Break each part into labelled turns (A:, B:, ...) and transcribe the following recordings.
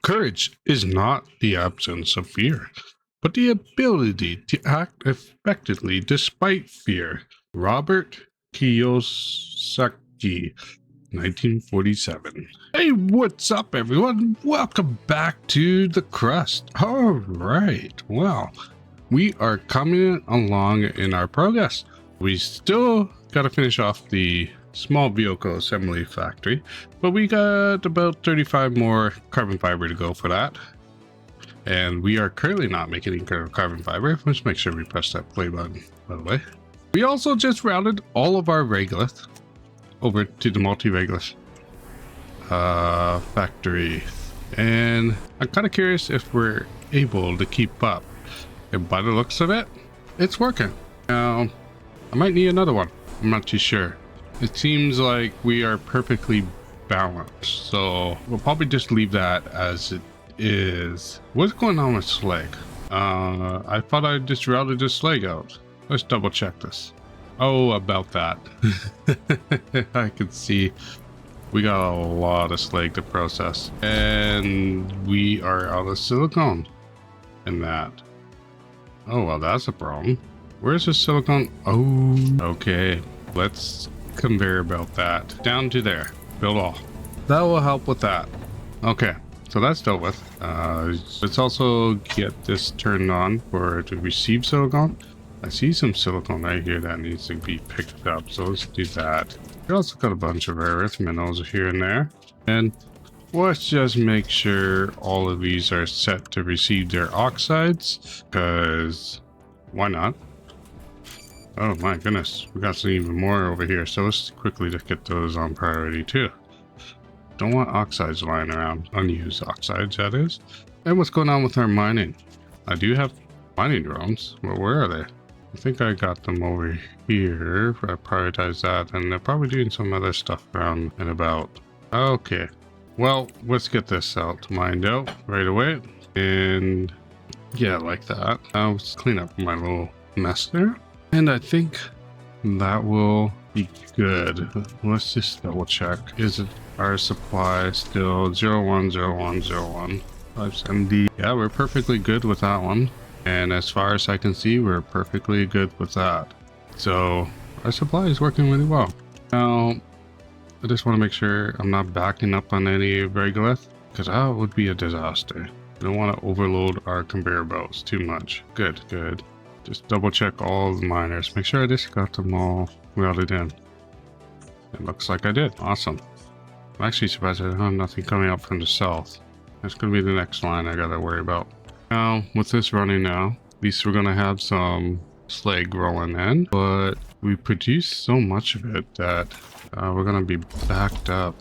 A: Courage is not the absence of fear, but the ability to act effectively despite fear. Robert Kiyosaki, 1947. Hey, what's up, everyone? Welcome back to the Crust. All right, well, we are coming along in our progress. We still got to finish off the small vehicle assembly factory, but we got about 35 more carbon fiber to go for that. And we are currently not making any carbon fiber. Let's make sure we press that play button, by the way. We also just routed all of our regolith over to the multi-regolith factory. And I'm kind of curious if we're able to keep up. And by the looks of it, it's working. Now, I might need another one. I'm not too sure. It seems like we are perfectly balanced. So we'll probably just leave that as it is. What's going on with slag? I thought I just routed the slag out. Let's double check this. Oh, about that. I can see we got a lot of slag to process. And we are out of silicone in that. Oh, well, that's a problem. Where's the silicone? Oh, okay. Let's conveyor belt that down to there. Build all. That will help with that. Okay, so that's dealt with. Let's also get this turned on to receive silicone. I see some silicone right here that needs to be picked up, so let's do that. We also got a bunch of rare earth minerals here and there. And let's just make sure all of these are set to receive their oxides, because why not? Oh my goodness, we got some even more over here, so let's quickly just get those on priority too. Don't want oxides lying around, unused oxides that is. And what's going on with our mining? I do have mining drones, but where are they? I think I got them over here. I prioritize that, and they're probably doing some other stuff around and about. Okay, well, let's get this out mined out right away. And yeah, like that. I'll just clean up my little mess there. And I think that will be good. Let's just double check. Is it our supply still 010101 570? Yeah, we're perfectly good with that one. And as far as I can see, we're perfectly good with that. So our supply is working really well. Now, I just want to make sure I'm not backing up on any regolith, because that would be a disaster. I don't want to overload our conveyor belts too much. Good, good. Just double check all the miners. Make sure I just got them all routed in. It looks like I did. Awesome. I'm actually surprised I don't have nothing coming up from the south. That's going to be the next line I got to worry about. Now, with this running now, at least we're going to have some slag rolling in. But we produce so much of it that we're going to be backed up.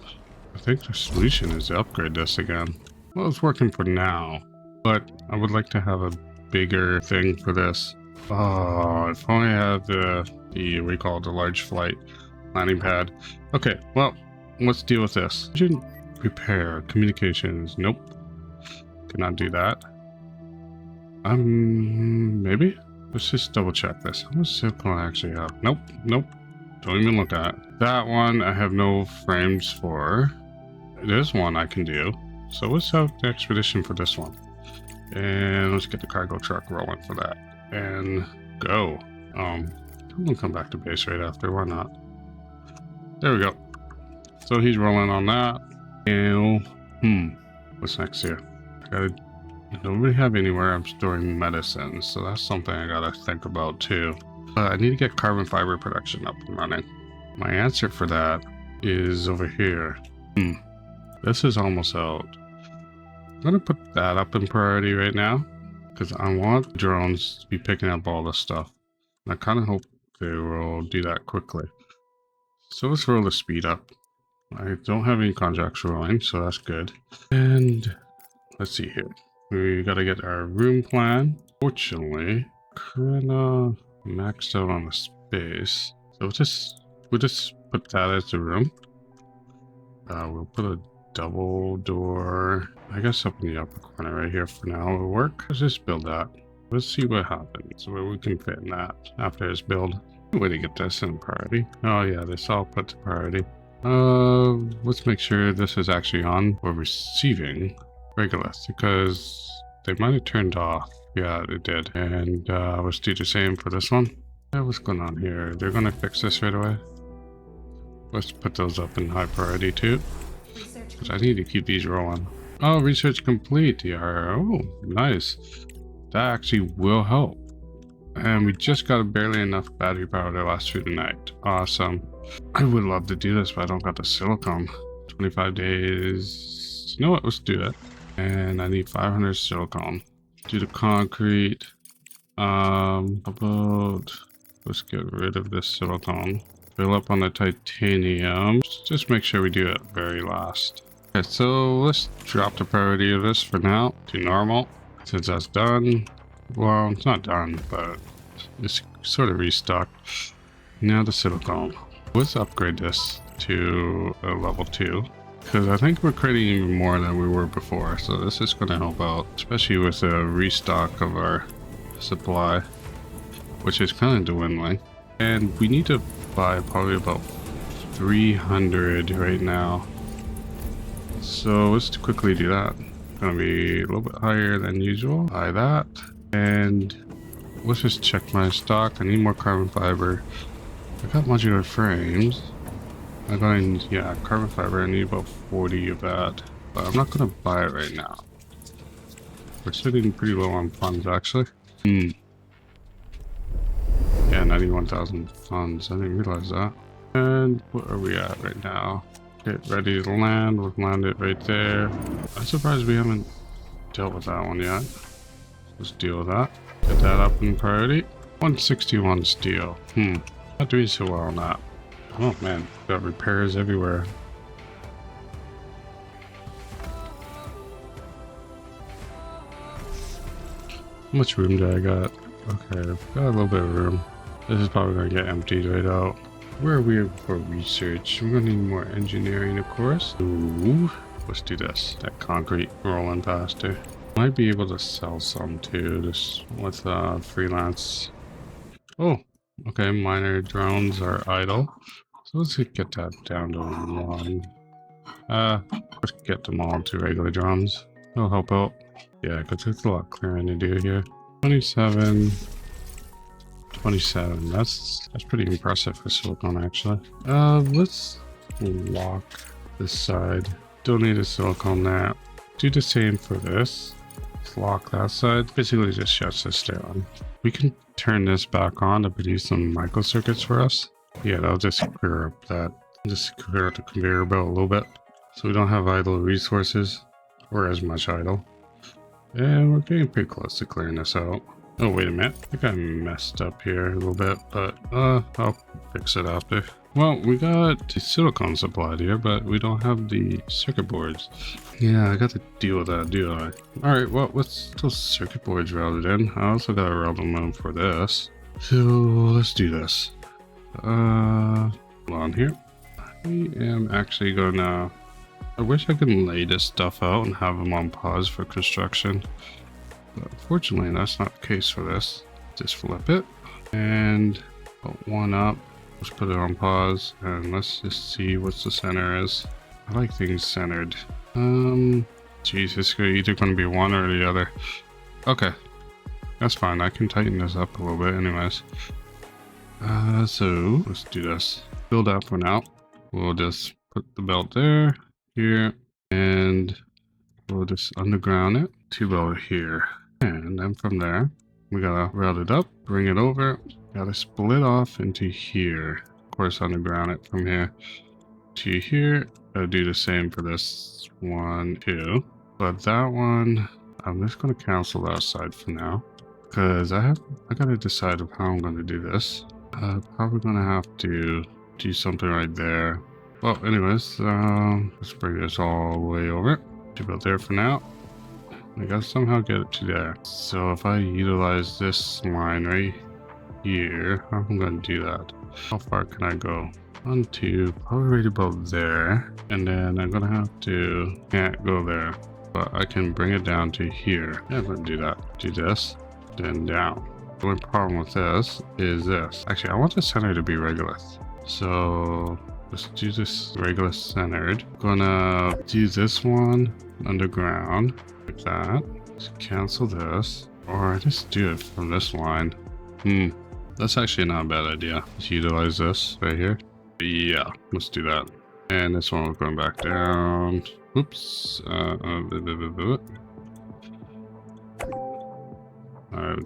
A: I think the solution is to upgrade this again. Well, it's working for now. But I would like to have a bigger thing for this. Oh, if only I had we call it the large flight landing pad. Okay, well, let's deal with this. Repair communications. Nope, cannot do that. Maybe. Let's just double check this. How much silicone I actually have? Nope, nope. Don't even look at it. That one I have no frames for. This one I can do. So let's have the expedition for this one, and let's get the cargo truck rolling for that. And go. I'm gonna come back to base right after. Why not? There we go. So he's rolling on that. And what's next here? I don't really have anywhere I'm storing medicine, so that's something I gotta think about too. I need to get carbon fiber production up and running. My answer for that is over here. This is almost out. I'm gonna put that up in priority right now, because I want drones to be picking up all this stuff. And I kind of hope they will do that quickly. So let's roll the speed up. I don't have any contracts rolling, so that's good. And let's see here. We got to get our room plan. Fortunately, kind of maxed out on the space. So we'll just put that as the room. We'll put a double door, I guess, up in the upper corner right here for now will work. Let's just build that. Let's see what happens, where we can fit in that after it's built. Way to get this in priority. Oh yeah, this all put to priority. Let's make sure this is actually on for receiving. regolith because they might have turned off. Yeah, it did. And let's do the same for this one. Yeah, what's going on here? They're gonna fix this right away. Let's put those up in high priority too, because I need to keep these rolling. Oh, research complete. Yeah. Oh, nice. That actually will help. And we just got barely enough battery power to last through the night. Awesome. I would love to do this, but I don't got the silicone. 25 days. You know what? Let's do that. And I need 500 silicone. Do the concrete. About, let's get rid of this silicone. Fill up on the titanium. Just make sure we do it very last. Okay, so let's drop the priority of this for now to normal. Since that's done, well, it's not done, but it's sort of restocked. Now the silicone. Let's upgrade this to a level 2. Because I think we're creating even more than we were before. So this is going to help out, especially with the restock of our supply, which is kind of dwindling. And we need to buy probably about 300 right now. So let's quickly do that. Gonna be a little bit higher than usual. Buy that. And let's just check my stock. I need more carbon fiber. I got modular frames. I got in, yeah, carbon fiber. I need about 40 of that. But I'm not gonna buy it right now. We're sitting pretty low on funds actually. Yeah, 91,000 funds. I didn't realize that. And what are we at right now? Get ready to land. We'll land it right there. I'm surprised we haven't dealt with that one yet. Let's deal with that. Get that up in priority. 161 steel. Not doing so well on that. Oh man, got repairs everywhere. How much room do I got? Okay, I've got a little bit of room. This is probably gonna get emptied right out. Where are we for research? We're gonna need more engineering, of course. Ooh, let's do this. That concrete rolling faster. Might be able to sell some too, just with freelance. Oh, okay, minor drones are idle. So let's get that down to 1. Let's get them all to regular drones. It'll help out. Yeah, because there's a lot clearing to do here. 27. 27. That's pretty impressive for silicone actually. Let's lock this side. Don't need a silicone there. Do the same for this. Let's lock that side. Basically just shuts this down. We can turn this back on to produce some microcircuits for us. Yeah, that'll just clear up that. Just clear up the conveyor belt a little bit. So we don't have idle resources. Or as much idle. And we're getting pretty close to clearing this out. Oh, wait a minute. I think I messed up here a little bit, but I'll fix it after. Well, we got the silicone supplied here, but we don't have the circuit boards. Yeah, I got to deal with that, do I? Alright, well, let's those circuit boards routed in. I also got a route them for this. So, let's do this. Hold on here. I am actually gonna... I wish I could lay this stuff out and have them on pause for construction. But unfortunately, that's not the case for this. Just flip it and put one up. Let's put it on pause and let's just see what the center is. I like things centered. Geez, it's either going to be one or the other. Okay, that's fine. I can tighten this up a little bit anyways. So let's do this. Build up for now. We'll just put the belt there, here, and we'll just underground it to about here. And then from there, we gotta route it up, bring it over, gotta split off into here. Of course, underground it from here to here. Gotta do the same for this one too. But that one, I'm just gonna cancel that side for now. Because I gotta decide of how I'm gonna do this. Probably gonna have to do something right there. Well, anyways, let's bring this all the way over. To about there for now. I gotta somehow get it to there. So if I utilize this line right here, how am I gonna do that? How far can I go? 1, 2, probably right about there. And then I'm gonna have to, can't go there, but I can bring it down to here. Yeah, I'm gonna do that. Do this, then down. The only problem with this is this. Actually, I want the center to be regolith. So let's do this regular centered. Gonna do this one underground like that. Let's cancel this, or just do it from this line. That's actually not a bad idea. Let's utilize this right here. Yeah, let's do that. And this one we're going back down. Oops. Alright,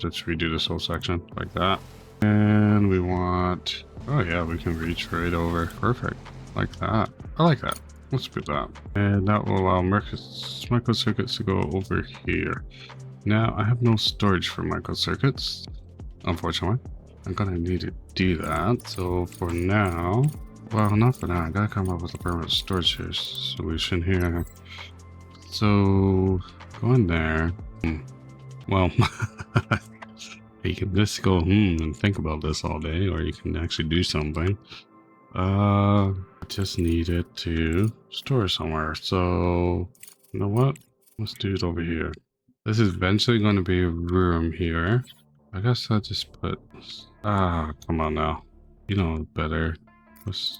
A: let's redo this whole section like that. And we want... Oh yeah, we can reach right over. Perfect. Like that. I like that. Let's do that. And that will allow microcircuits to go over here. Now, I have no storage for microcircuits, unfortunately. I'm gonna need to do that. So for now... Well, not for now. I gotta come up with a permanent storage solution here. So, go in there. Well, you can just go and think about this all day, or you can actually do something. I just need it to store somewhere. So, you know what? Let's do it over here. This is eventually going to be a room here. I guess I'll just put... come on now. You know better. Let's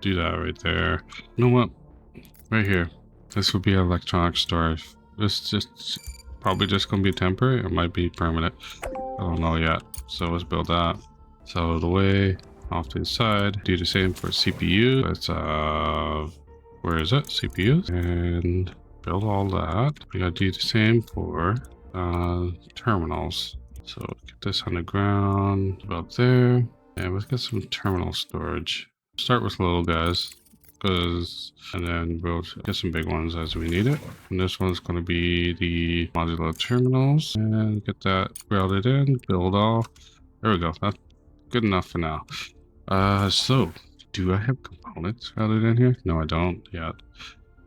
A: do that right there. You know what? Right here. This will be electronic storage. This just probably just gonna be temporary. It might be permanent. I don't know yet. So let's build that. So out of the way, off to the side. Do the same for CPU. Let's where is it? CPU. And build all that. We gotta do the same for terminals. So get this on the ground about there. And let's get some terminal storage. Start with little guys, and then we'll get some big ones as we need it. And this one's going to be the modular terminals, and get that routed in, build all. There we go. That's good enough for now. So do I have components routed in here? No, I don't yet.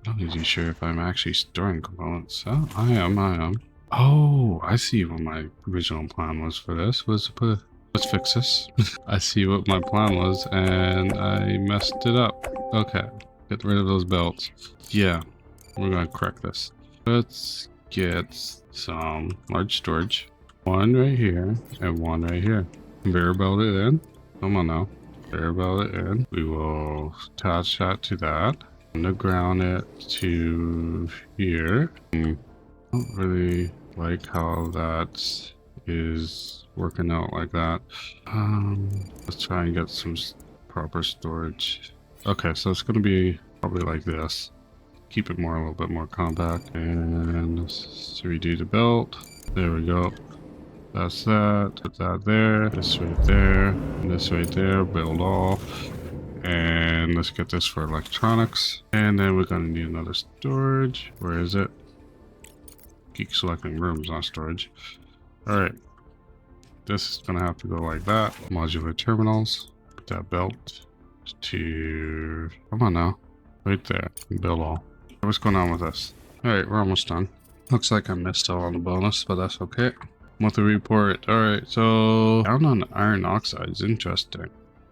A: I'm not really sure if I'm actually storing components. Oh, I am. Oh, I see what my original plan was for this. Was to put. Let's fix this. I see what my plan was, and I messed it up. Okay, get rid of those belts. Yeah, we're gonna correct this. Let's get some large storage. One right here, and one right here. Conveyor belt it in. Come on now. Conveyor belt it in. We will attach that to that. Underground it to here. I don't really like how that is working out like that. Let's try and get some proper storage. Okay, so it's going to be probably like this. Keep it a little bit more compact. And let's redo the belt. There we go. That's that. Put that there. This right there. And this right there. Build all. And let's get this for electronics. And then we're going to need another storage. Where is it? Keep selecting rooms, not storage. Alright. This is going to have to go like that. Modular terminals. Put that belt to... Come on now. Right there. Build all. What's going on with this? Alright, we're almost done. Looks like I missed out on the bonus, but that's okay. Monthly report. Alright, so... Down on iron oxides. Interesting.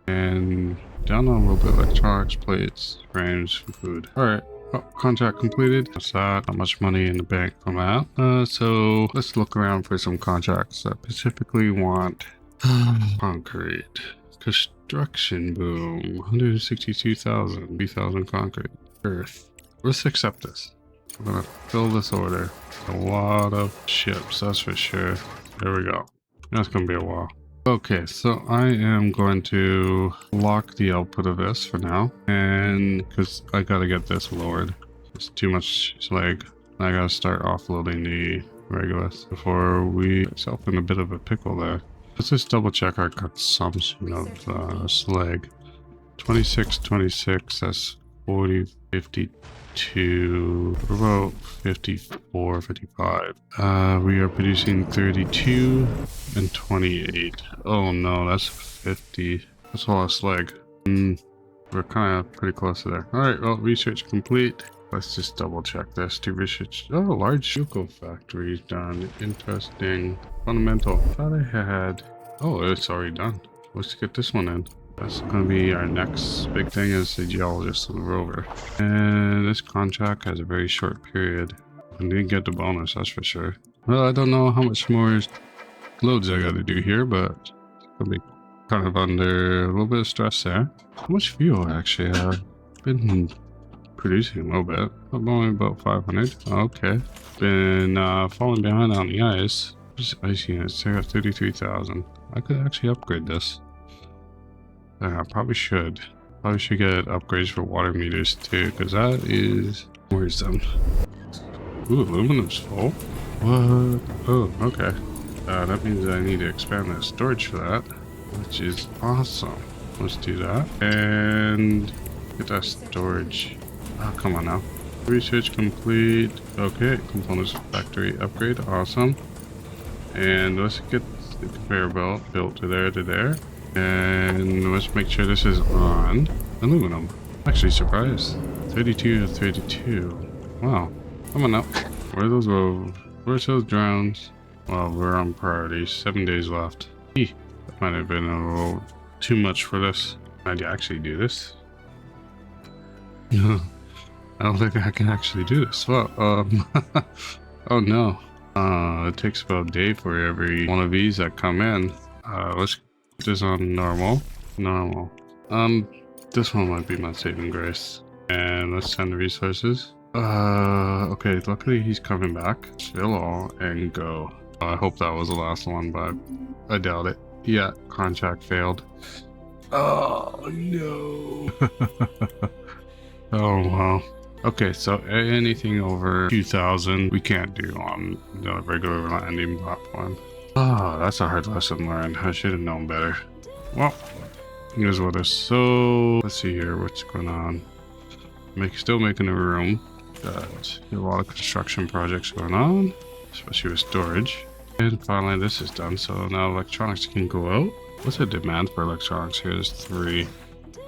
A: And down on a little bit of electronics, plates, frames, food. Alright. Oh, contract completed. That's that. Not much money in the bank from that. So let's look around for some contracts that specifically want concrete. Construction boom. 162,000. 3,000 concrete. Earth. Let's accept this. I'm gonna fill this order. A lot of ships, that's for sure. There we go. That's gonna be a while. Okay, so I am going to lock the output of this for now, and because I gotta get this lowered. It's too much slag. I gotta start offloading the regulars before we get ourselves in a bit of a pickle there. Let's just double check our consumption of slag. 26, that's 40, 52, about 54, 55. We are producing 32 and 28. Oh no, that's 50. That's a lot of slag. We're kind of pretty close to there. Alright, well, research complete. Let's just double check this to research. Oh, large Shuko factory is done. Interesting. Fundamental. Thought I had... Oh, it's already done. Let's get this one in. That's going to be our next big thing is the geologist on the rover. And this contract has a very short period. I didn't get the bonus, that's for sure. Well, I don't know how much more loads I got to do here, but it's going to be Kind of under a little bit of stress there. How much fuel actually? Been producing a little bit. I'm only about 500. Okay. Been falling behind on the ice. Just ice units. I got 33,000. I could actually upgrade this. I probably should. Probably should get upgrades for water meters too, because that is worrisome. Ooh, aluminum's full. What? Oh, okay. That means I need to expand that storage for that, which is awesome. Let's do that. And get that storage. Oh, come on now. Research complete. Okay, components factory upgrade. Awesome. And let's get the conveyor belt built to there. And let's make sure this is on aluminum. Actually surprised. 32 to 32. Wow. Come on now. Where are those roads? Where's those drones? Well, we're on priority. 7 days left. That might have been a little too much for this. I'd actually do this. No. I don't think I can actually do this. Well, oh no. It takes about a day for every one of these that come in. Let's put this on normal. This one might be my saving grace. And let's send the resources. Okay, luckily he's coming back. Fill all and go. I hope that was the last one, but I doubt it. Yeah, contract failed. Oh no. Oh wow. Okay, so anything over 2,000 we can't do on the regular landing platform. Oh, that's a hard lesson learned. I should have known better. Well, here's what is. So let's see here what's going on. Still making a room. Got a lot of construction projects going on, especially with storage. And finally this is done, so now electronics can go out. What's the demand for electronics here? Is 3.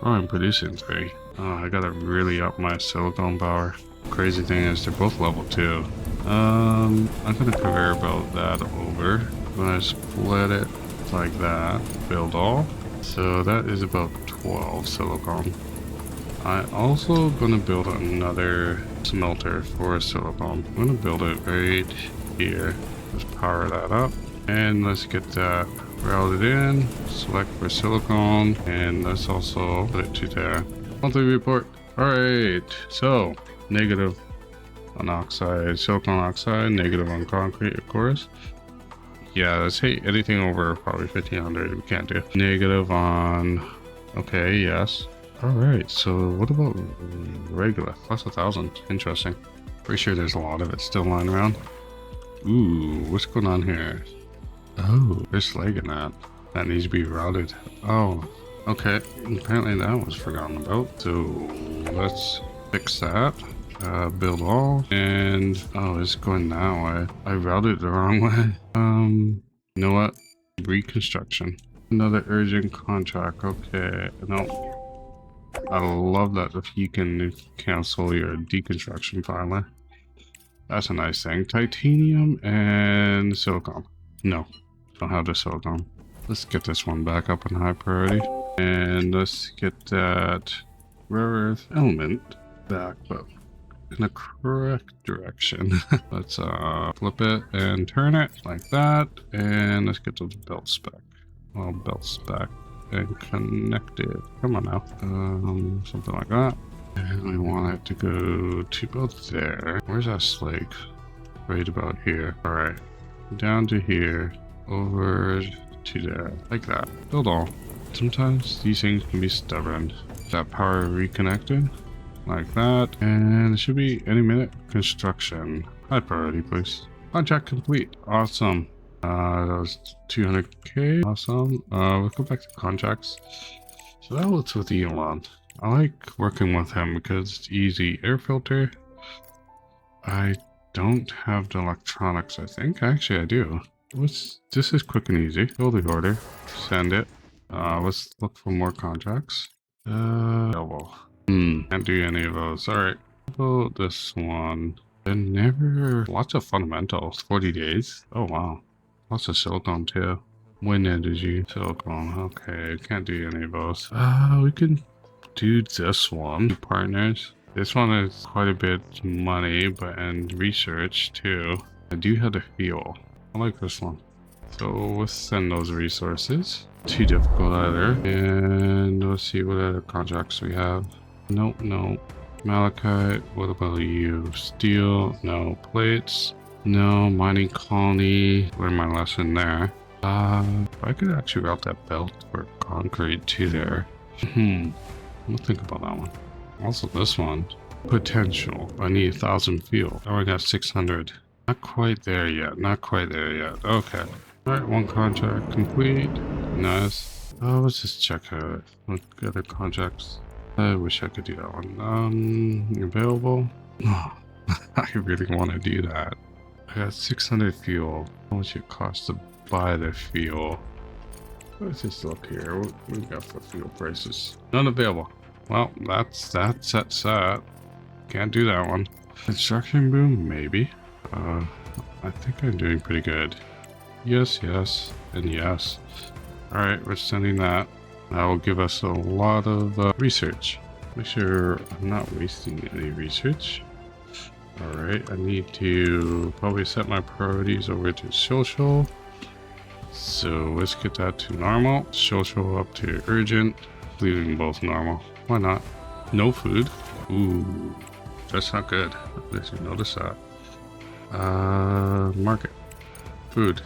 A: Oh, I'm producing 3. Oh, I gotta really up my silicone power. Crazy thing is they're both level 2. I'm gonna conveyor belt that over. I'm gonna split it like that. Build all. So that is about 12 silicone. I also gonna build another smelter for silicone. I'm gonna build it right here. Let's power that up. And let's get that routed in. Select for silicone. And let's also put it to there. Monthly report. Alright, so negative on oxide, silicon oxide, negative on concrete, of course. Yeah, let's say anything over probably 1500 we can't do. Negative on, okay, yes. Alright, so what about regular? Plus 1,000. Interesting. Pretty sure there's a lot of it still lying around. Ooh, what's going on here? Oh, there's slag in that. That needs to be routed. Oh. Okay, apparently that was forgotten about, so let's fix that. Build all, and oh, it's going that way. I routed it the wrong way. You know what? Reconstruction. Another urgent contract. Okay, no. I love that if you can cancel your deconstruction finally. That's a nice thing. Titanium and silicon. No, don't have the silicon. Let's get this one back up on high priority. And let's get that rare earth element back, but in the correct direction. Let's flip it and turn it like that. And let's get those belts back. Well, belts back and connected. Come on now. Something like that. And we want it to go to about there. Where's that slag? Right about here. Alright. Down to here. Over to there. Like that. Build all. Sometimes these things can be stubborn. That power reconnected. Like that. And it should be any minute. Construction. High priority, please. Contract complete. Awesome. That was 200k. Awesome. Let's go back to contracts. So that was with Elon. I like working with him because it's easy. Air filter. I don't have the electronics, I think. Actually, I do. This is quick and easy. Fill the order. Send it. Let's look for more contracts. Available. Can't do any of those. Alright. How about this one? And never... Lots of fundamentals. 40 days. Oh, wow. Lots of silicone, too. Wind energy. Silicone. Okay. Can't do any of those. We can do this one. Partners. This one is quite a bit money, but and research, too. I do have the fuel. I like this one. So we'll send those resources. Too difficult either. And let's see what other contracts we have. Nope, no. Malachite, what about you? Steel, no. Plates, no. Mining colony, learn my lesson there. I could actually route that belt for concrete to there. We'll think about that one. Also this one, potential. I need 1,000 fuel. I only got 600. Not quite there yet. Not quite there yet. Okay. All right, one contract complete. Nice. Oh, let's just check what other contracts. I wish I could do that one. Available. Oh, I really want to do that. I got 600 fuel. How much it costs to buy the fuel? Let's just look here. What we got for fuel prices? None available. Well, that's that. Can't do that one. Construction boom, maybe. I think I'm doing pretty good. Yes, and yes. Alright, we're sending that. That will give us a lot of research. Make sure I'm not wasting any research. Alright, I need to probably set my priorities over to social. So let's get that to normal. Social up to urgent. Leaving both normal. Why not? No food. Ooh, that's not good. Did you notice that? Market. Food.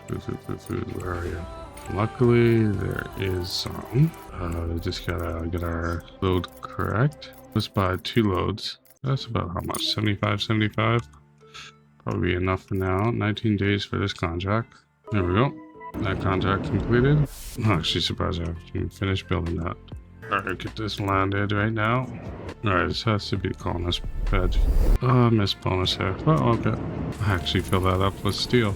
A: Food. Where are you? Luckily, there is some. Just gotta get our load correct. Let's buy 2 loads. That's about how much? 75. Probably enough for now. 19 days for this contract. There we go. That contract completed. I'm actually surprised I can finish building that. Alright, get this landed right now. Alright, this has to be colonist bed. Oh, missed bonus here. Oh, okay. I actually fill that up with steel.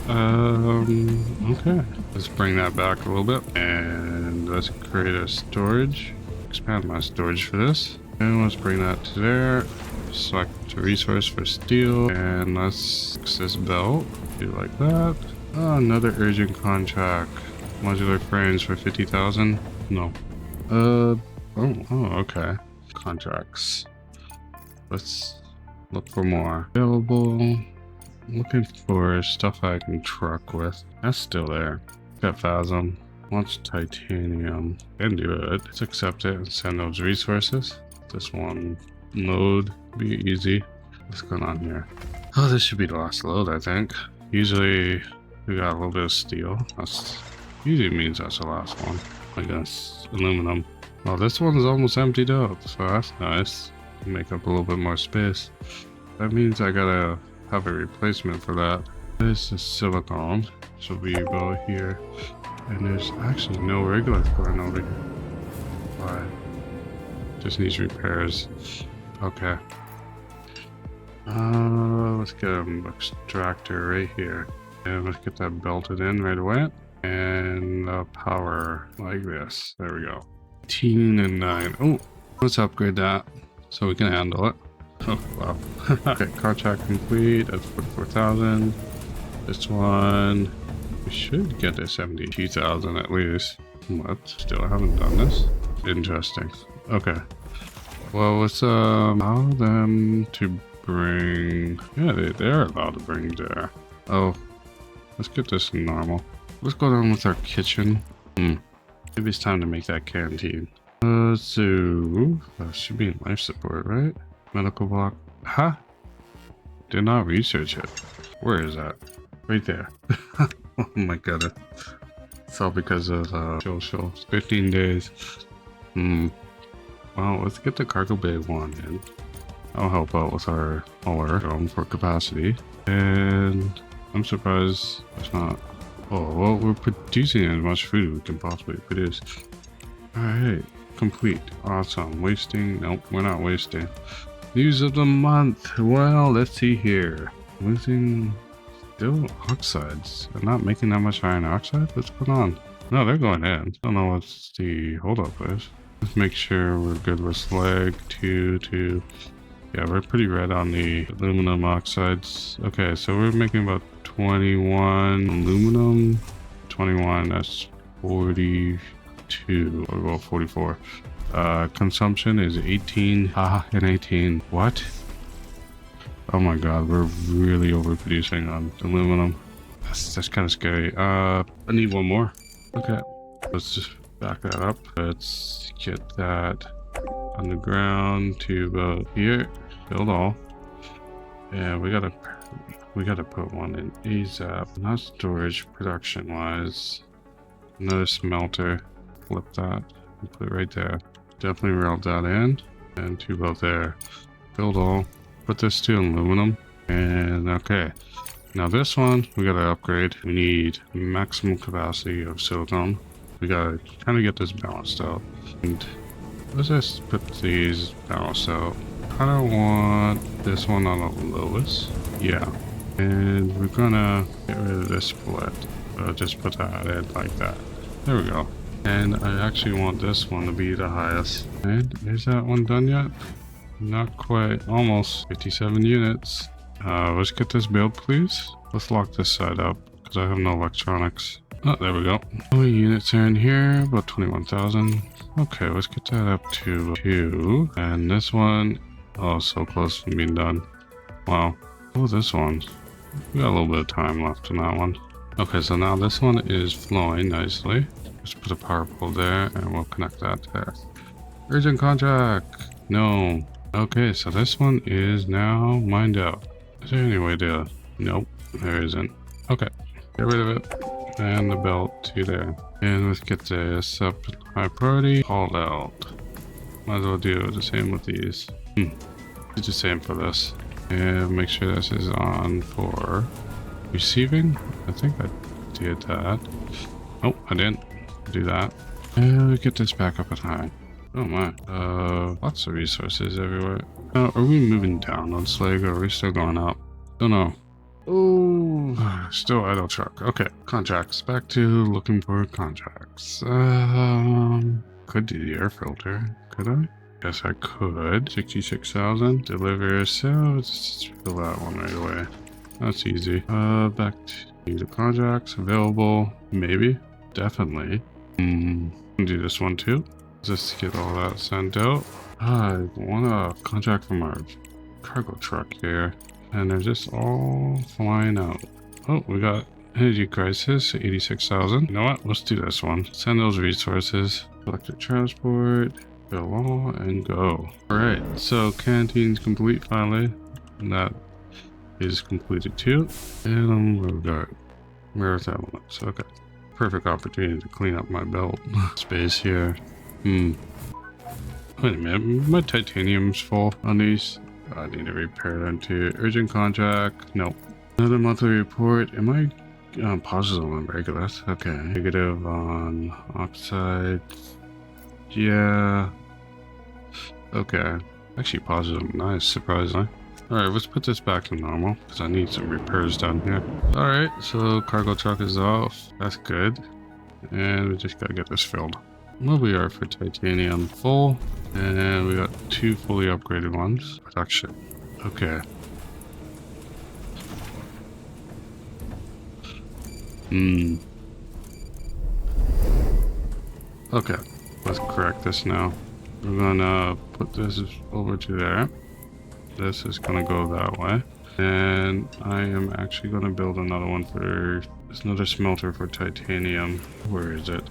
A: Okay. Let's bring that back a little bit. And let's create a storage. Expand my storage for this. And let's bring that to there. Select a resource for steel. And let's fix this belt. Do like that. Oh, another urgent contract. Modular frames for 50,000. No. Okay. Contracts. Let's look for more. Available. Looking for stuff I can truck with. That's still there. Got Phasm. Wants titanium. Can do it. Let's accept it and send those resources. This one load be easy. What's going on here? Oh, this should be the last load, I think. Usually we got a little bit of steel. That's usually means that's the last one. I guess aluminum. Well, this one's almost emptied out, so that's nice. Make up a little bit more space. That means I gotta have a replacement for that. This is silicone, so we go here, and there's actually no regular going over here. Why? Just needs repairs. Okay. Let's get an extractor right here, and let's get that belted in right away. And power like this. There we go. 18 and 9. Oh, let's upgrade that so we can handle it. Oh, wow. Okay, contract complete at 44,000. This one, we should get to 72,000 at least. What? Still haven't done this? Interesting. Okay. Well, let's allow them to bring... Yeah, they're allowed to bring there. Oh, let's get this normal. Let's go down with our kitchen. Maybe it's time to make that canteen. Should be in life support, right? Medical block. Huh? Did not research it. Where is that? Right there. Oh my god. It's all because of social. 15 days. Well, let's get the cargo bay one in. I'll help out with our for capacity. And I'm surprised it's not. Oh, well, we're producing as much food as we can possibly produce. Alright, complete. Awesome. Wasting? Nope, we're not wasting. News of the month. Well, let's see here. Losing still oxides. They're not making that much iron oxide? What's going on? No, they're going in. Don't know what's the holdup is. Let's make sure we're good with slag. 2. Yeah, we're pretty red on the aluminum oxides. Okay, so we're making about 21 aluminum. 21, that's 42, or well, 44. Consumption is 18, and 18. What? Oh my god, we're really overproducing on aluminum. That's kind of scary. I need one more. Okay, let's just back that up. Let's get that on the ground to about here. Build all. Yeah, we gotta put one in ASAP. Not storage, production wise. Another smelter. Flip that and put it right there. Definitely railed that in. And two about there. Build all. Put this to aluminum. And okay. Now this one, we gotta upgrade. We need maximum capacity of silicone. We gotta kind of get this balanced out. And let's just put these balanced out. I don't want this one on the lowest. Yeah. And we're gonna get rid of this split. Just put that in like that. There we go. And I actually want this one to be the highest. And is that one done yet? Not quite. Almost. 57 units. Let's get this built, please. Let's lock this side up because I have no electronics. Oh, there we go. How many units are in here? About 21,000. Okay, let's get that up to 2. And this one, oh, so close to being done. Wow. Oh, this one. We got a little bit of time left on that one. Okay, so now this one is flowing nicely. Let's put a power pole there and we'll connect that there. Urgent contract. No. Okay, so this one is now mined out. Is there any way to... Nope, there isn't. Okay, get rid of it. And the belt to there. And let's get this up high priority. Hauled out. Might as well do the same with these. Do the same for this. And make sure this is on for receiving. I think I did that. Oh, I didn't do that. And we get this back up at high. Oh my. Lots of resources everywhere. Are we moving down on Slag or are we still going up? Don't know. Oh, still idle truck. Okay, contracts. Back to looking for contracts. Could do the air filter. Could I? Yes, I could. 66,000. Deliver. So let's just fill that one right away. That's easy. Back to the contracts available. Maybe. Definitely. Do this one too. Just to get all that sent out. I want a contract from our cargo truck here. And they're just all flying out. Oh, we got energy crisis, 86,000. You know what? Let's do this one. Send those resources. Electric transport. Fill all and go. Alright, so canteen's complete finally. And that is completed too. And we've got marathon ones. Okay. Perfect opportunity to clean up my belt space here. Wait a minute, my titanium's full on these. I need to repair them too. Urgent contract. Nope. Another monthly report. Am I positive on regular? Okay. Negative on oxide. Yeah. Okay. Actually positive. Nice. Surprisingly. Alright, let's put this back to normal because I need some repairs done here. Alright, so cargo truck is off. That's good. And we just gotta get this filled. Well, we are for titanium full. And we got 2 fully upgraded ones. Production. Okay. Okay. Let's correct this now. We're gonna put this over to there. This is gonna go that way. And I am actually gonna build another one for... There's another smelter for titanium. Where is it?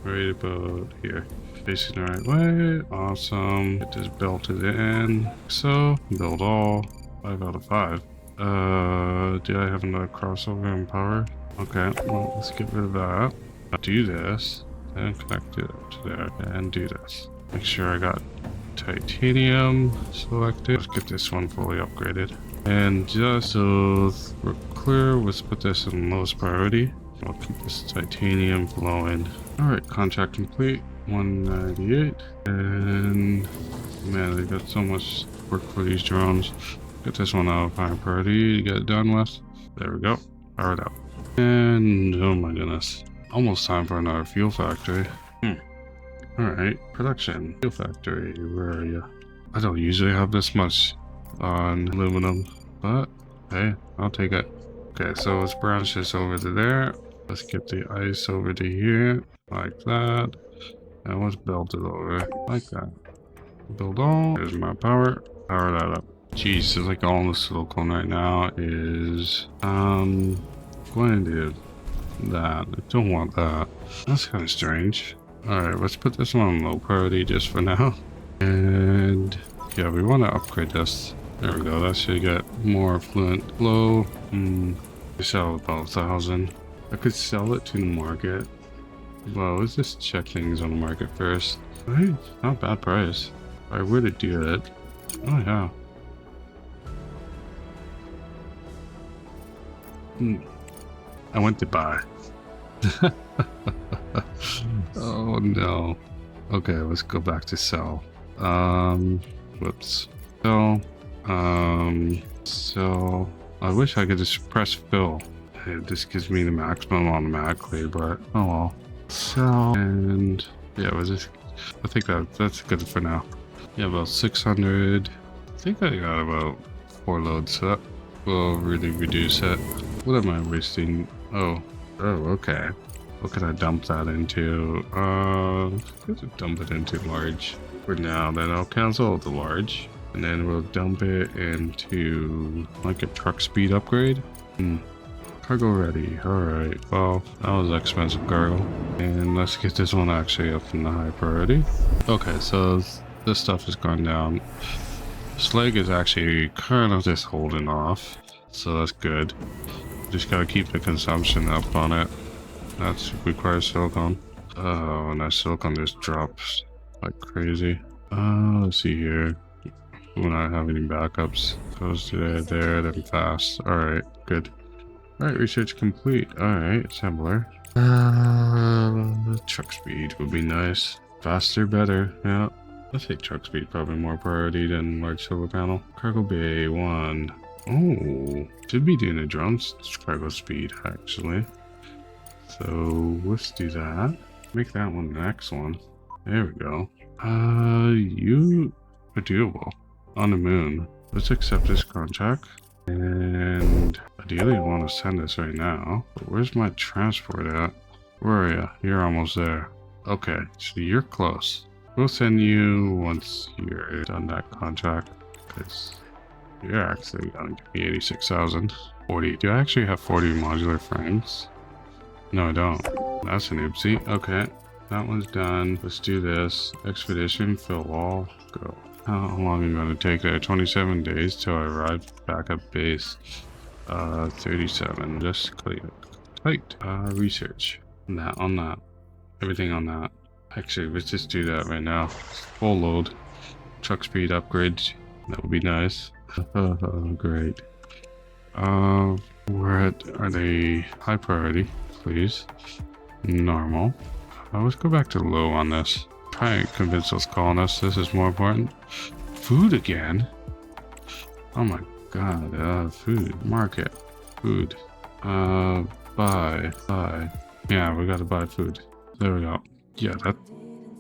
A: Right about here. Facing the right way. Awesome. Get this belted in. So, build all. 5 out of 5. Do I have another crossover in power? Okay, well, let's get rid of that. Do this. Then connect it up to there. And do this. Make sure I got titanium selected. Let's get this one fully upgraded. And just so we're clear, let's put this in lowest priority. I'll keep this titanium flowing. Alright, contract complete. 198. And man, they got so much work for these drones. Get this one out of high priority to get it done with. There we go. Power it up. And oh my goodness. Almost time for another fuel factory. Alright, production. Fuel factory, where are you? I don't usually have this much on aluminum, but hey, I'll take it. Okay, so let's branch this over to there. Let's get the ice over to here, like that. And let's build it over, like that. Build all. There's my power. Power that up. Jeez, it's like all the silicone right now is going to do that. I don't want that. That's kind of strange. Alright, let's put this one on low priority just for now. And yeah, we want to upgrade this. There we go. That should get more fluent flow. We sell about 1,000. I could sell it to the market. Well, let's just check things on the market first. Right? Not a bad price. If I were to do it. Oh yeah. I went to buy. Oh no. Okay, let's go back to sell. Whoops. Sell. So I wish I could just press fill. It just gives me the maximum automatically, but oh well. So, and yeah, I think that's good for now. Yeah, about 600. I think I got about 4 loads, so that will really reduce it. What am I wasting? Oh, okay. What can I dump that into? Let's dump it into large for now. Then I'll cancel the large, and then we'll dump it into like a truck speed upgrade. Cargo ready. Alright, well, that was expensive cargo. And let's get this one actually up in the high priority. Okay, so this stuff is going down. Slag is actually kind of just holding off, so that's good. Just gotta keep the consumption up on it. That requires silicon. Oh, and that silicon just drops like crazy. Let's see here. We're not having any backups. Goes there, then fast. Alright, good. Alright, research complete. Alright, assembler. Truck speed would be nice. Faster, better. Yeah. Let's say truck speed probably more priority than large solar panel. Cargo bay 1. Oh, should be doing a drone's cargo speed actually. So let's do that. Make that one the next one. There we go. You are doable on the moon. Let's accept this contract. And ideally I want to send this right now. But where's my transport at? Where are you? You're almost there. Okay, so you're close. We'll send you once you're done that contract. Because you're actually going to be 86,000. 40. Do I actually have 40 modular frames? No, I don't. That's an oopsie. Okay, that one's done. Let's do this. Expedition, fill all, go. How long am I going to take there? 27 days till I arrive back at base. 37. Just click. Tight. Research. On that. Everything on that. Actually, let's just do that right now. Full load. Truck speed upgrade. That would be nice. Great. Are they high priority? Please. Normal. Let's go back to low on this. Try and convince those colonists this is more important. Food again? Oh my god. Food. Market. Food. Buy. Yeah, we gotta buy food. There we go. Yeah, that's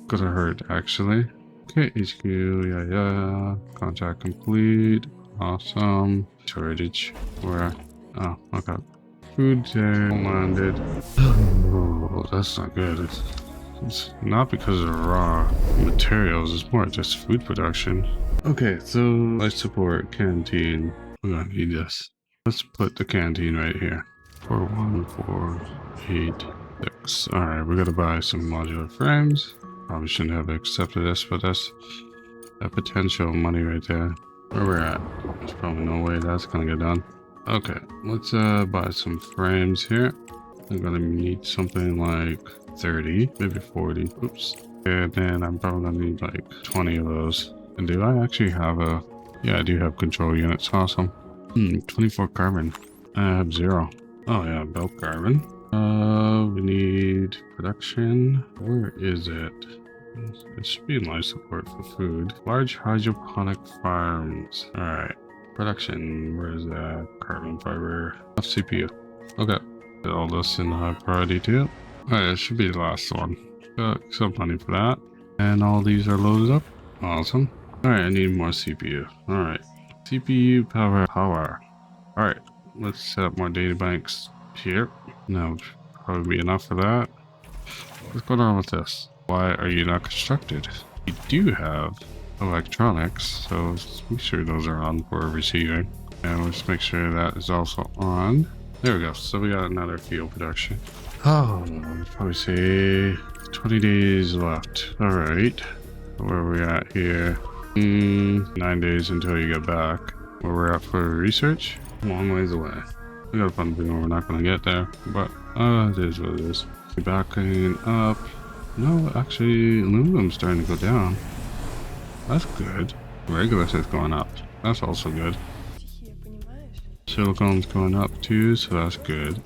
A: gonna hurt actually. Okay, HQ. Yeah. Contract complete. Awesome. Shortage. Where? Oh, okay. Food there. Landed. Oh, that's not good. It's not because of raw materials, it's more just food production. Okay, so life support canteen. We're gonna need this. Let's put the canteen right here. 4148. Alright, we're gonna buy some modular frames. Probably shouldn't have accepted this, but that's that potential money right there. Where we're at. There's probably no way that's gonna get done. Okay, let's buy some frames here. I'm gonna need something like 30, maybe 40. Oops. And then I'm probably gonna need like 20 of those. And do I actually have a... Yeah, I do have control units. Awesome. 24 carbon. I have 0. Oh yeah, belt carbon. We need production. Where is it? It should be in life support for food. Large hydroponic farms. Alright. Production. Where is that? Carbon fiber. CPU. Okay. Put all this in high priority too. Alright, it should be the last one. Got some money for that. And all these are loaded up. Awesome. Alright, I need more CPU. Alright. CPU power. Alright, let's set up more data banks here. Now, probably be enough for that. What's going on with this? Why are you not constructed? You do have electronics, so let's make sure those are on for receiving. And let's make sure that is also on. There we go. So we got another fuel production. Oh, I'd probably say 20 days left. All right. Where are we at here? 9 days until you get back. Where we're at for research? Long ways away. We got a fun thing where we're not going to get there, but it is what it is. Backing up. No, actually, aluminum's starting to go down. That's good. Regulus is going up. That's also good. Silicon's going up too, so that's good.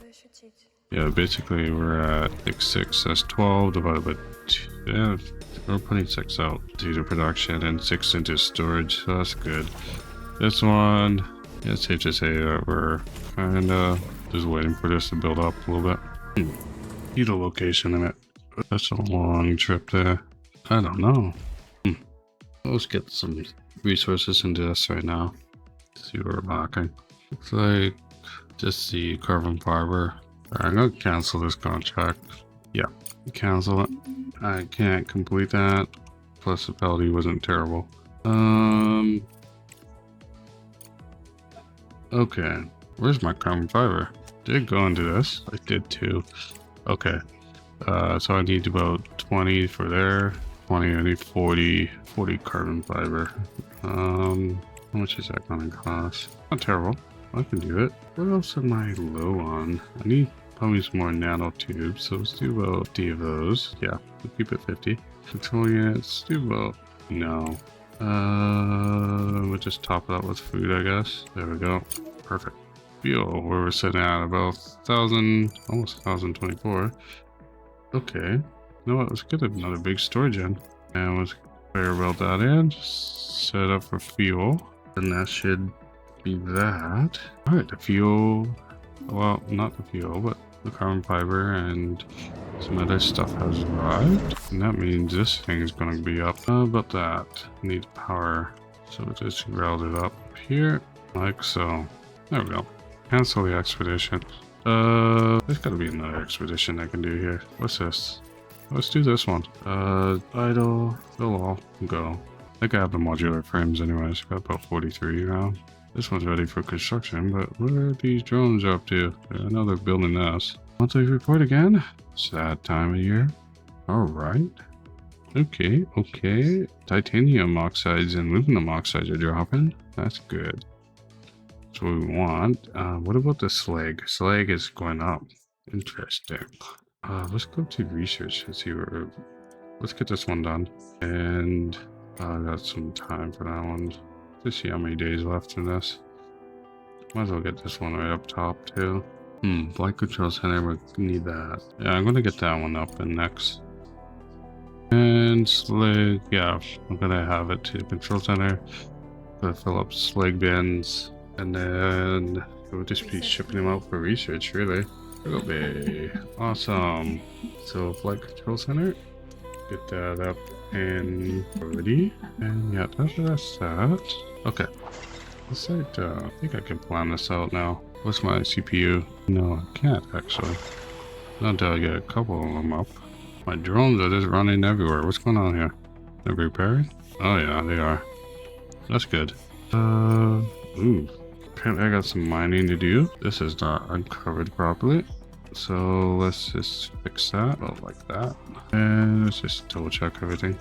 A: Yeah, basically we're at like 6. That's 12 divided by 2. Yeah, we're putting 6 out to production and 6 into storage, so that's good. This one, yeah, it's safe to say that we're kind of just waiting for this to build up a little bit. Need a location in it. That's a long trip there. I don't know. Let's get some resources into this right now. See what we're lacking. Looks like just the carbon fiber. Alright, I'm gonna cancel this contract. Yeah, cancel it. I can't complete that. Plus the penalty wasn't terrible. Okay. Where's my carbon fiber? Did it go into this? I did too. Okay. So I need about 20 for there. 20, I need 40 carbon fiber. How much is that gonna cost? Not terrible. I can do it. What else am I low on? I need probably some more nanotubes, so let's do about 50 of those. Yeah, we'll keep it 50. Control units, do about, no. We'll just top it up with food, I guess. There we go. Perfect. Fuel, where we're sitting at about 1,000, almost 1,024. Okay. You know what, let's get another big storage in. And let's fire weld that in. Set up for fuel. And that should be that. Alright, the fuel, well, not the fuel, but the carbon fiber and some other stuff has arrived. And that means this thing is going to be up. How about that? Need power. So just weld it up here, like so. There we go. Cancel the expedition. There's got to be another expedition I can do here. What's this? Let's do this one. Idle, fill all, go. I think I have the modular frames anyways. Got about 43 now. This one's ready for construction, but what are these drones up to? I know they're building this. Monthly report again? Sad time of year. Alright. Okay, okay. Titanium oxides and aluminum oxides are dropping. That's good. That's what we want. What about the slag? Slag is going up. Interesting. Let's go to research and see where... Let's get this one done. And I got some time for that one. Let's see how many days left in this. Might as well get this one right up top too. Flight control center, we need that. Yeah, I'm gonna get that one up in next. And slag, yeah, I'm gonna have it to the control center. Gonna fill up slag bins. And then we'll just be shipping them out for research, really. Okay, awesome. So flight control center, get that up and ready. And yeah, that's that. Okay. Let's I think I can plan this out now. What's my CPU? No, I can't actually. Not until I get a couple of them up. My drones are just running everywhere. What's going on here? They're repairing? Oh yeah, they are. That's good. Ooh. Apparently I got some mining to do. This is not uncovered properly. So let's just fix that. Oh, like that. And let's just double check everything.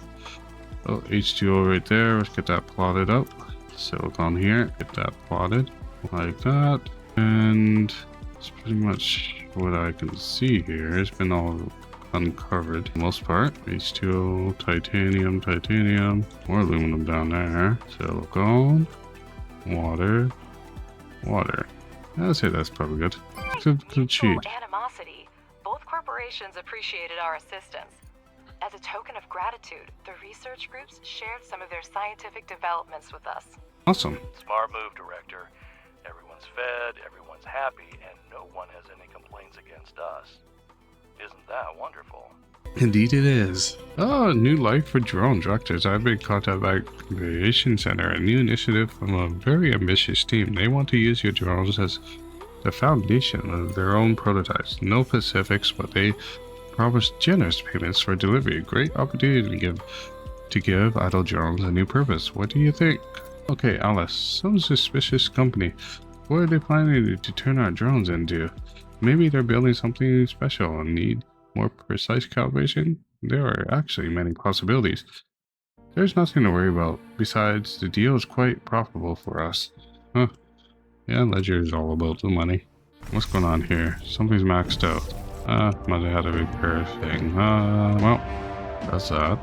A: Oh, H2O right there. Let's get that plotted up. Silicon here. Get that plotted like that. And that's pretty much what I can see here. It's been all uncovered for the most part. H2O, titanium, titanium. More aluminum down there. Silicon. Water. Water. I'd say that's probably good. Good cheat.
B: Animosity. Both corporations appreciated our assistance. As a token of gratitude, the research groups shared some of their scientific developments with us.
A: Awesome.
C: Smart move, Director. Everyone's fed, everyone's happy, and no one has any complaints against us. Isn't that wonderful?
A: Indeed it is. Oh, new life for drone directors. I've been contacted by Creation Center, a new initiative from a very ambitious team. They want to use your drones as the foundation of their own prototypes. No specifics, but they promise generous payments for delivery. A great opportunity to give idle drones a new purpose. What do you think? Okay, Alice. Some suspicious company. What are they planning to turn our drones into? Maybe they're building something special and need more precise calibration? There are actually many possibilities. There's nothing to worry about. Besides, the deal is quite profitable for us. Huh. Yeah, Ledger is all about the money. What's going on here? Something's maxed out. Must have had a repair thing. Well, that's that.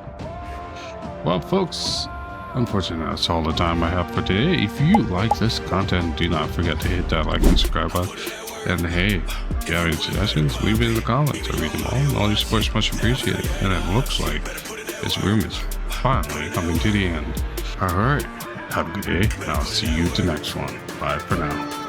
A: Well, folks, unfortunately, that's all the time I have for today. If you like this content, do not forget to hit that like and subscribe button. And hey, if you have any suggestions, leave it in the comments. I read them all, and all your support's much appreciated. And it looks like this room is finally coming to the end. Alright, have a good day, and I'll see you at the next one. Bye for now.